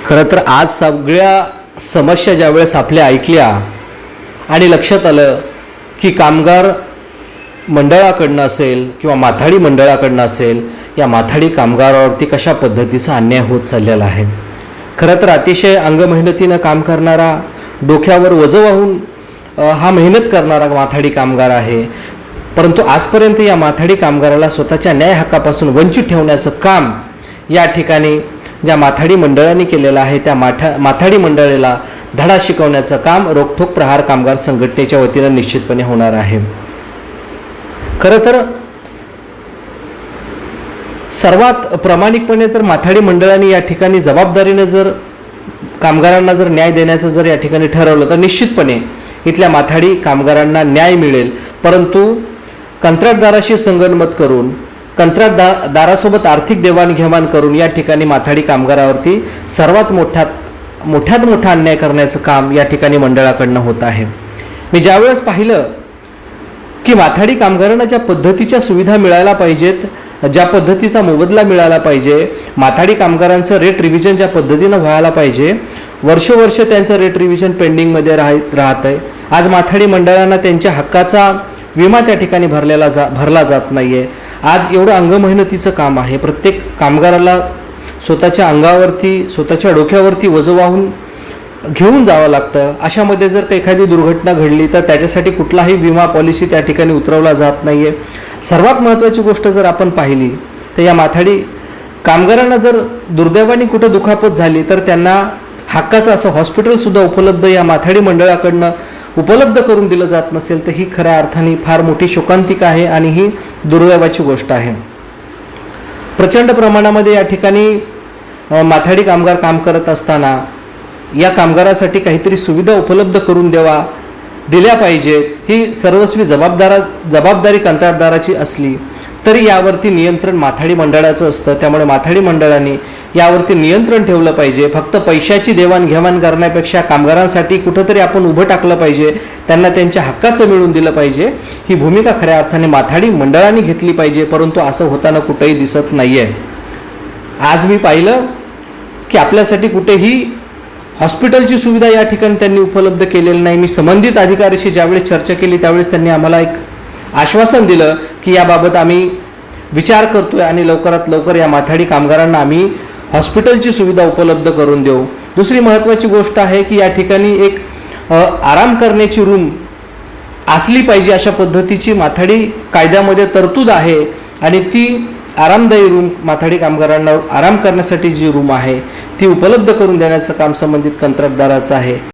खरं तर आज सगळ्या समस्या ज्यावेळेस आपल्या ऐकल्या आणि लक्षात आलं की कामगार मंडळाकडनं असेल किंवा माथाडी मंडळाकडनं असेल, या माथाडी कामगारावरती कशा पद्धतीचा अन्याय होत चाललेला आहे. खरं तर अतिशय अंगमेहनतीनं काम करणारा, डोक्यावर ओझं वाहून हा मेहनत करणारा माथाडी कामगार आहे. परंतु आजपर्यंत या माथाडी कामगाराला स्वतःच्या न्याय हक्कापासून वंचित ठेवण्याचं काम या ठिकाणी ज्या माथाडी मंडळाने केलेलं आहे, त्या माथाडी मंडळाला धडा शिकवण्याचं काम रोखठोक प्रहार कामगार संघटनेच्या वतीनं निश्चितपणे होणार आहे. खरं तर सर्वात प्रामाणिकपणे तर माथाडी मंडळाने या ठिकाणी जबाबदारीनं जर कामगारांना जर न्याय देण्याचं जर या ठिकाणी ठरवलं तर निश्चितपणे इथल्या माथाडी कामगारांना न्याय मिळेल. परंतु कंत्राटदाराशी संगनमत करून, कंत्राटदारासोबत आर्थिक देवाणघेवाण करून या ठिकाणी माथाडी कामगारावरती सर्वात मोठ्यात मोठा अन्याय करण्याचं काम या ठिकाणी मंडळाकडनं होत आहे. मी ज्यावेळेस पाहिलं की माथाडी कामगारांना ज्या पद्धतीच्या सुविधा मिळायला पाहिजेत, ज्या पद्धतीचा मोबदला मिळाला पाहिजे, माथाडी कामगारांचं रेट रिव्हिजन ज्या पद्धतीनं व्हायला पाहिजे, वर्षोवर्ष त्यांचं रेट रिव्हिजन पेंडिंगमध्ये राहत आहे. आज माथाडी मंडळांना त्यांच्या हक्काचा विमा त्या ठिकाणी भरला जात नाही आहे. आज एवढं अंगमेहनतीचं काम आहे, प्रत्येक कामगाराला स्वतःच्या अंगावरती, स्वतःच्या डोक्यावरती ओझं वाहून घेऊन जावं लागतं. अशामध्ये जर का एखादी दुर्घटना घडली तर त्याच्यासाठी कुठलाही विमा पॉलिसी त्या ठिकाणी उतरवला जात नाही आहे. सर्वात महत्त्वाची गोष्ट जर आपण पाहिली तर या माथाडी कामगारांना जर दुर्दैवाने कुठं दुखापत झाली तर त्यांना हक्काचं असं हॉस्पिटलसुद्धा उपलब्ध या माथाडी मंडळाकडनं उपलब्ध करून दिलं जात नसेल तर ही खऱ्या अर्थाने फार मोठी शोकांतिका आहे आणि ही दुर्दैवाची गोष्ट आहे. प्रचंड प्रमाणामध्ये या ठिकाणी माथाडी कामगार काम करत असताना या कामगारासाठी काहीतरी सुविधा उपलब्ध करून दिल्या पाहिजेत. ही सर्वस्वी जबाबदारी कंत्राटदाराची असली तरी यावरती नियंत्रण माथाडी मंडळाचं असतं. त्यामुळे माथाडी मंडळाने यावरती नियंत्रण ठेवलं पाहिजे. फक्त पैशाची देवाणघेवाण करण्यापेक्षा कामगारांसाठी कुठंतरी आपण उभं टाकलं पाहिजे, त्यांना त्यांच्या हक्काचं मिळवून दिलं पाहिजे. ही भूमिका खऱ्या अर्थाने माथाडी मंडळाने घेतली पाहिजे. परंतु असं होताना कुठेही दिसत नाही आहे. आज मी पाहिलं की आपल्यासाठी कुठेही हॉस्पिटलची सुविधा या ठिकाणी त्यांनी उपलब्ध केलेली नाही. मी संबंधित अधिकाऱ्याशी ज्यावेळेस चर्चा केली त्यावेळेस त्यांनी आम्हाला एक आश्वासन दिलं की याबाबत आम्ही विचार करतोय आणि लवकरात लवकर या माथाडी कामगारांना आम्ही हॉस्पिटलची सुविधा उपलब्ध करून देऊ. दुसरी महत्त्वाची गोष्ट आहे की या ठिकाणी एक आराम करण्याची रूम असली पाहिजे, अशा पद्धतीची माथाडी कायद्यामध्ये तरतूद आहे आणि ती आरामदायी रूम, माथाडी कामगारांना आराम करण्यासाठी जी रूम आहे ती उपलब्ध करून देण्याचं काम संबंधित कंत्राटदाराचं आहे.